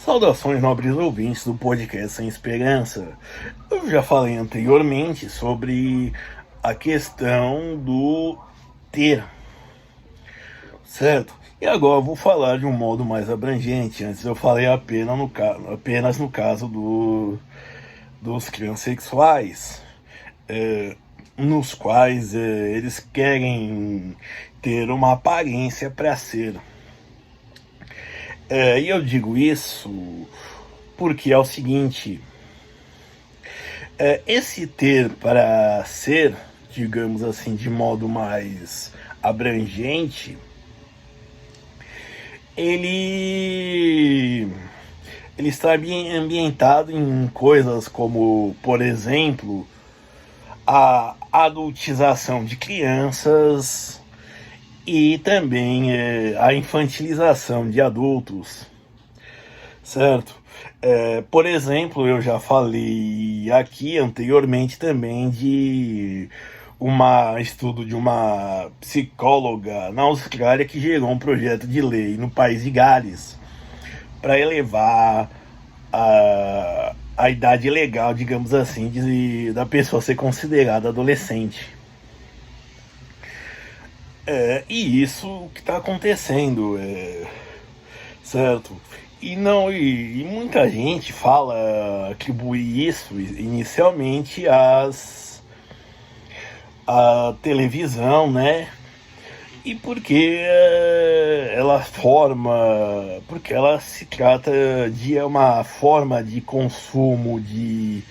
Saudações, nobres ouvintes do podcast Sem Esperança. Eu já falei anteriormente sobre a questão do ter, certo? E agora eu vou falar de um modo mais abrangente. Antes eu falei apenas no caso dos transexuais, nos quais eles querem ter uma aparência para ser. E eu digo isso porque é o seguinte: esse ter para ser, digamos assim, de modo mais abrangente, ele, ele está ambientado em coisas como, por exemplo, a adultização de crianças e também a infantilização de adultos, certo? Por exemplo, eu já falei aqui anteriormente também de um estudo de uma psicóloga na Austrália que gerou um projeto de lei no país de Gales para elevar a idade legal, digamos assim, da pessoa ser considerada adolescente. E isso que está acontecendo, certo? E muita gente atribui isso inicialmente à televisão, né? E porque ela se trata de uma forma de consumo de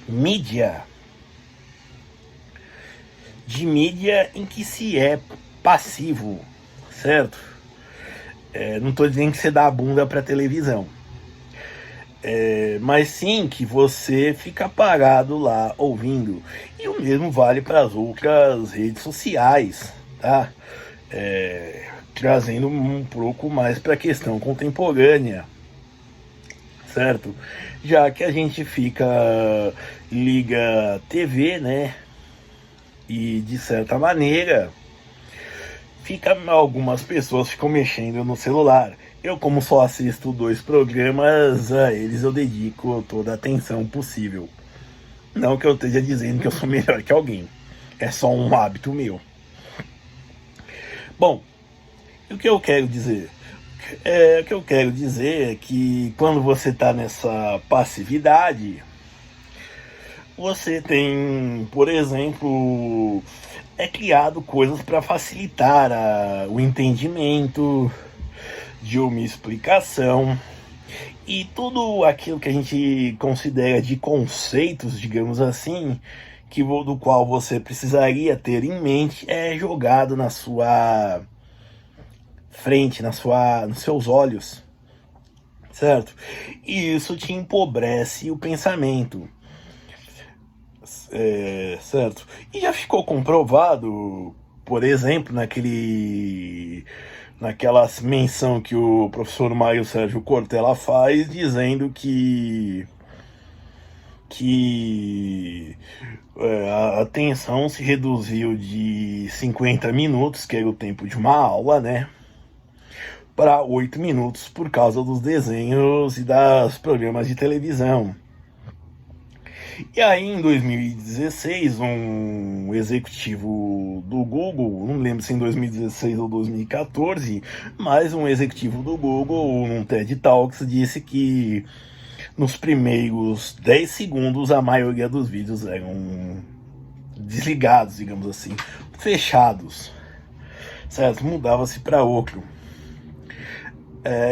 mídia em que se é passivo, certo? Não estou dizendo que você dá a bunda para televisão, mas sim que você fica parado lá ouvindo. E o mesmo vale para as outras redes sociais, tá? Trazendo um pouco mais para a questão contemporânea, certo? Já que a gente liga TV, né? E de certa maneira algumas pessoas ficam mexendo no celular. Eu, como só assisto 2 programas, a eles eu dedico toda a atenção possível. Não que eu esteja dizendo que eu sou melhor que alguém. É só um hábito meu. Bom, o que eu quero dizer? O que eu quero dizer é que quando você está nessa passividade, você tem, por exemplo, criado coisas para facilitar o entendimento de uma explicação e tudo aquilo que a gente considera de conceitos, digamos assim, do qual você precisaria ter em mente, é jogado na sua frente, nos seus olhos, certo? E isso te empobrece o pensamento, certo? E já ficou comprovado, por exemplo, naquela menção que o professor Mário Sérgio Cortella faz, dizendo que a atenção se reduziu de 50 minutos, que era o tempo de uma aula, né, para 8 minutos por causa dos desenhos e dos programas de televisão. E aí, em 2016, um executivo do Google, não lembro se em 2016 ou 2014, mas um executivo do Google, num TED Talks, disse que nos primeiros 10 segundos a maioria dos vídeos eram desligados, digamos assim, fechados, certo? Mudava-se para outro.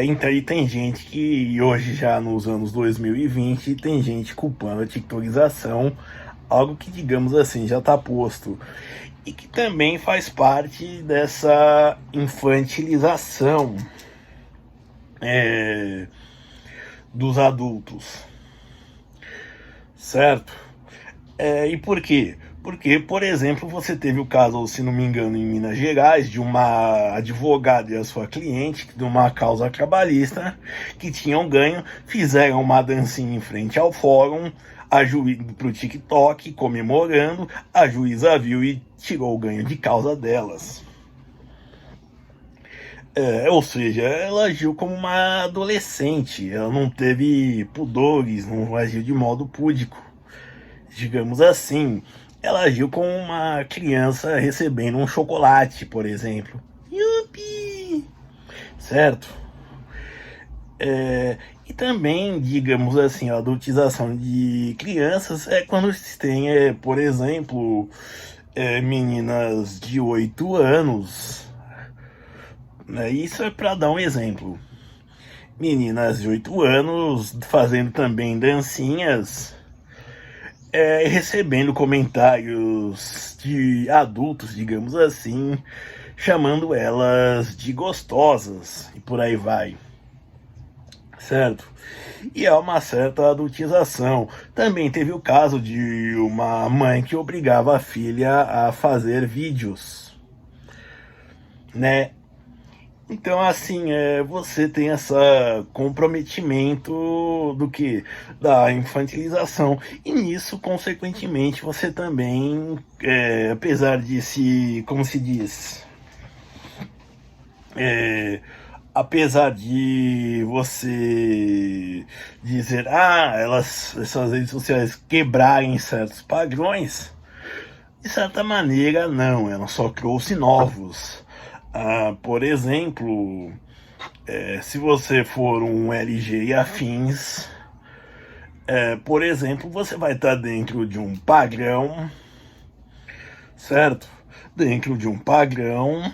Então, e tem gente que hoje, já nos anos 2020, tem gente culpando a TikTokização, algo que, digamos assim, já está posto. E que também faz parte dessa infantilização dos adultos, certo? E por quê? Porque, por exemplo, você teve o caso, se não me engano, em Minas Gerais, de uma advogada e a sua cliente, de uma causa trabalhista, que tinham ganho, fizeram uma dancinha em frente ao fórum, pro TikTok, comemorando, a juíza viu e tirou o ganho de causa delas. Ou seja, ela agiu como uma adolescente, ela não teve pudores, não agiu de modo púdico, digamos assim. Ela agiu como uma criança recebendo um chocolate, por exemplo. Yupi! Certo? E também, digamos assim, a adultização de crianças é quando se tem, por exemplo, meninas de 8 anos, né? Isso é para dar um exemplo. Meninas de 8 anos fazendo também dancinhas, recebendo comentários de adultos, digamos assim, chamando elas de gostosas e por aí vai, certo? E há uma certa adultização. Também teve o caso de uma mãe que obrigava a filha a fazer vídeos, né? Então, assim, você tem esse comprometimento do que? Da infantilização. E nisso, consequentemente, você também, apesar de se, como se diz, é, apesar de você dizer, essas redes sociais quebrarem certos padrões, de certa maneira, não, ela só trouxe novos. Por exemplo, se você for um LG e afins, por exemplo, você vai estar dentro de um padrão, certo? Dentro de um padrão,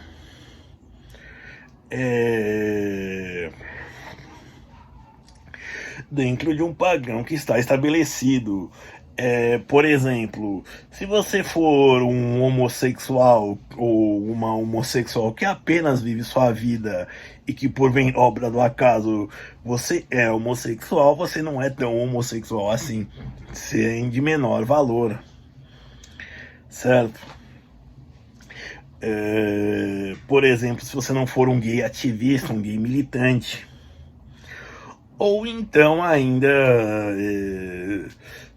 dentro de um padrão que está estabelecido. Por exemplo, se você for um homossexual ou uma homossexual que apenas vive sua vida e que por obra do acaso você é homossexual, você não é tão homossexual assim, você é de menor valor, certo? Por exemplo, se você não for um gay ativista, um gay militante, ou então ainda,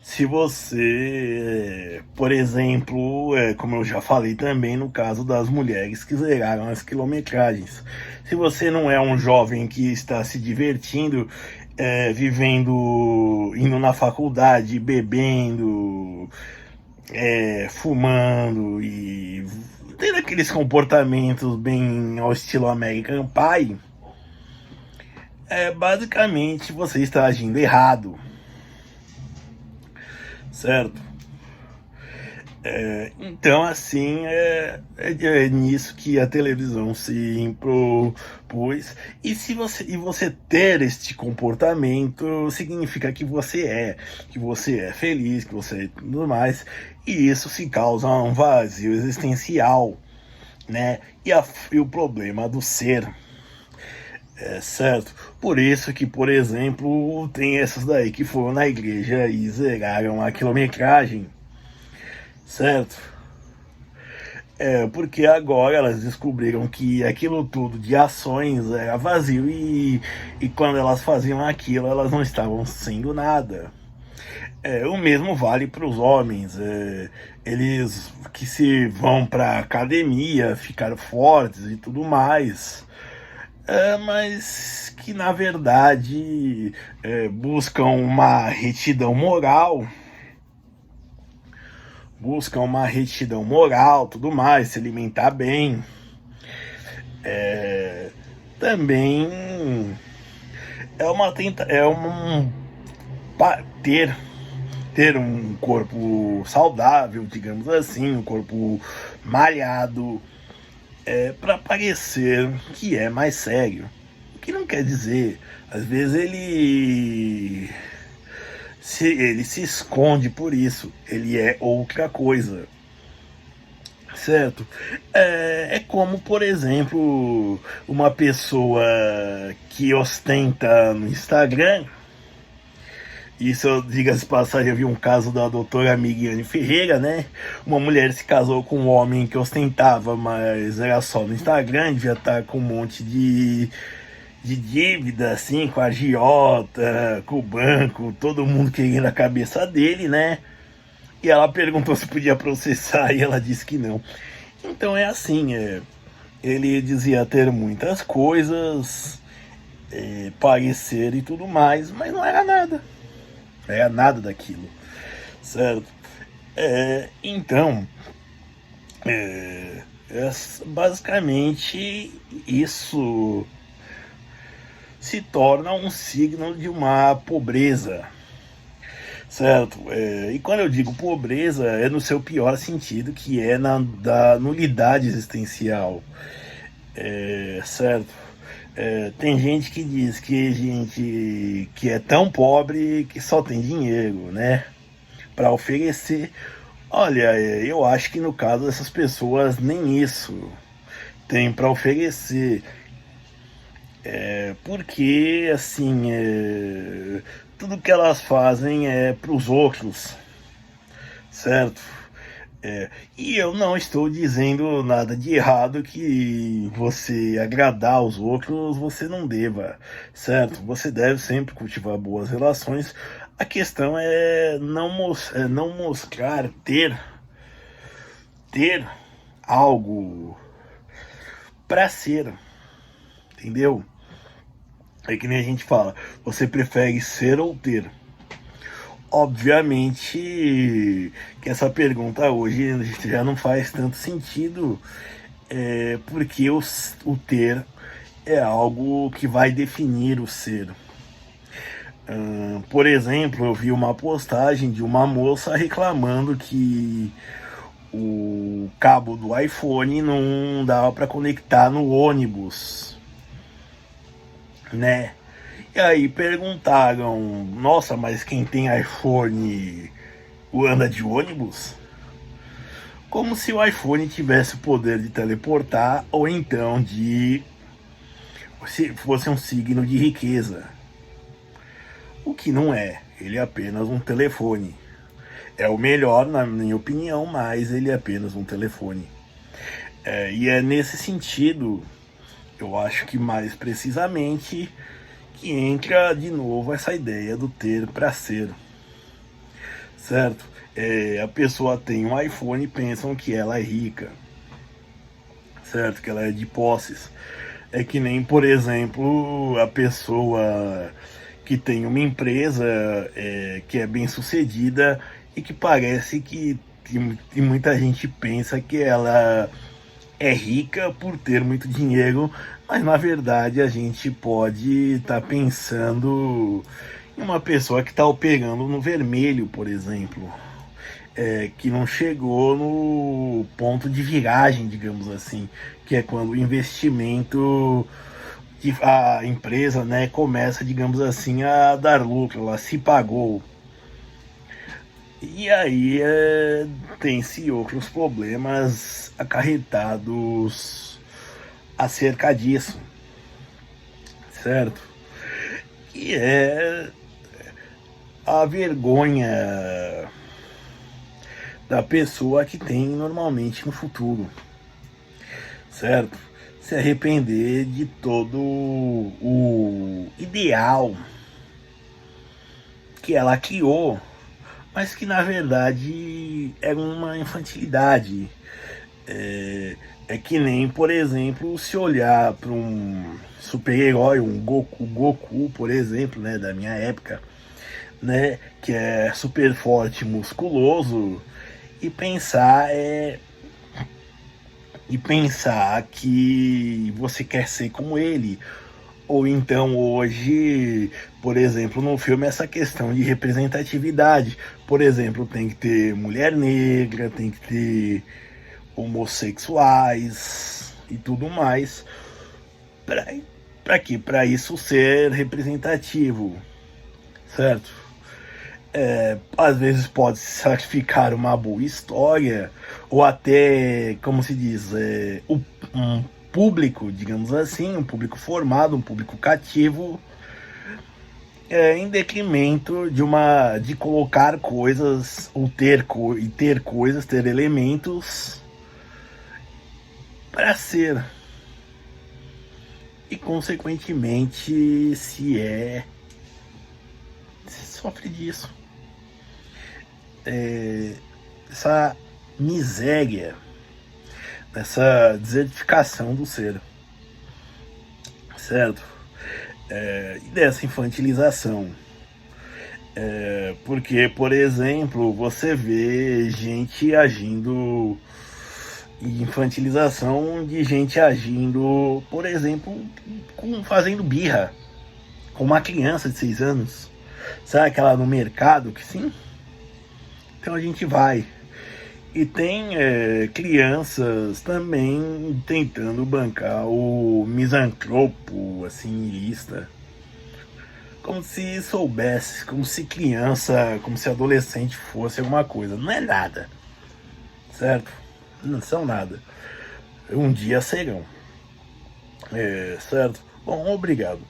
se você, por exemplo, como eu já falei também no caso das mulheres que zeraram as quilometragens, se você não é um jovem que está se divertindo, vivendo, indo na faculdade, bebendo, fumando e tendo aqueles comportamentos bem ao estilo American Pie, basicamente você está agindo errado, certo? Então, assim, é nisso que a televisão se impôs. E você ter este comportamento significa que você é feliz, que você é tudo mais. E isso se causa um vazio existencial, né? E o problema do ser. Certo? Por isso que, por exemplo, tem essas daí que foram na igreja e zeraram a quilometragem, certo? Porque agora elas descobriram que aquilo tudo de ações era vazio e quando elas faziam aquilo, elas não estavam sendo nada. O mesmo vale para os homens. Eles que se vão para academia, ficar fortes e tudo mais, mas que na verdade buscam uma retidão moral, tudo mais, se alimentar bem, também ter um corpo saudável, digamos assim, um corpo malhado, para parecer que é mais sério. O que não quer dizer, às vezes ele se esconde por isso, ele é outra coisa, certo? É como, por exemplo, uma pessoa que ostenta no Instagram. Isso, diga-se de passagem, eu vi um caso da doutora Miriane Ferreira, né? Uma mulher se casou com um homem que ostentava, mas era só no Instagram, devia estar com um monte de dívida, assim, com a agiota, com o banco, todo mundo querendo a cabeça dele, né? E ela perguntou se podia processar e ela disse que não. Então é assim, Ele dizia ter muitas coisas, parecer e tudo mais, mas não era nada. Não era nada daquilo, certo? Então, basicamente isso se torna um signo de uma pobreza, certo? E quando eu digo pobreza, é no seu pior sentido, que é da nulidade existencial, certo? Tem gente que diz que gente que é tão pobre que só tem dinheiro, né, para oferecer. Olha, eu acho que no caso dessas pessoas nem isso tem para oferecer, porque assim, tudo que elas fazem é para os outros, certo? E eu não estou dizendo nada de errado que você agradar aos outros você não deva, certo? Você deve sempre cultivar boas relações. A questão é não mostrar ter algo para ser, entendeu? É que nem a gente fala, você prefere ser ou ter? Obviamente que essa pergunta hoje já não faz tanto sentido, porque o ter é algo que vai definir o ser. Por exemplo, eu vi uma postagem de uma moça reclamando que o cabo do iPhone não dava para conectar no ônibus, né? E aí perguntaram, nossa, mas quem tem iPhone anda de ônibus? Como se o iPhone tivesse o poder de teleportar ou então de se fosse um signo de riqueza. O que não é, ele é apenas um telefone. É o melhor, na minha opinião, mas ele é apenas um telefone. E é nesse sentido, eu acho que mais precisamente, que entra de novo essa ideia do ter para ser, certo? A pessoa tem um iPhone e pensam que ela é rica, certo? Que ela é de posses. É que nem, por exemplo, a pessoa que tem uma empresa que é bem sucedida e que parece que muita gente pensa que ela é rica por ter muito dinheiro, mas na verdade a gente pode estar pensando em uma pessoa que está operando no vermelho, por exemplo, que não chegou no ponto de viragem, digamos assim, que é quando o investimento a empresa, né, começa, digamos assim, a dar lucro, ela se pagou. E aí tem-se outros problemas acarretados acerca disso, certo? Que é a vergonha da pessoa que tem normalmente no futuro, certo? Se arrepender de todo o ideal que ela criou, mas que na verdade era uma infantilidade. É que nem, por exemplo, se olhar para um super-herói, um Goku, por exemplo, né, da minha época, né, que é super forte, musculoso, e pensar que você quer ser como ele. Ou então hoje, por exemplo, no filme essa questão de representatividade. Por exemplo, tem que ter mulher negra, tem que ter homossexuais e tudo mais. Para quê? Para isso ser representativo, certo? Às vezes pode sacrificar uma boa história, ou até, como se diz, um público, digamos assim, um público formado, um público cativo, em detrimento de colocar coisas, ou ter coisas, ter elementos para ser. E consequentemente se sofre disso. Essa miséria, essa desertificação do ser, certo? E dessa infantilização. Porque, por exemplo, você vê gente agindo, infantilização de gente agindo, por exemplo, fazendo birra com uma criança de 6 anos. Sabe aquela no mercado que sim? Então a gente vai. E tem crianças também tentando bancar o misantropo, assim, lista. Como se soubesse, como se criança, como se adolescente fosse alguma coisa. Não é nada, certo? Não são nada. Um dia serão, certo? Bom, obrigado.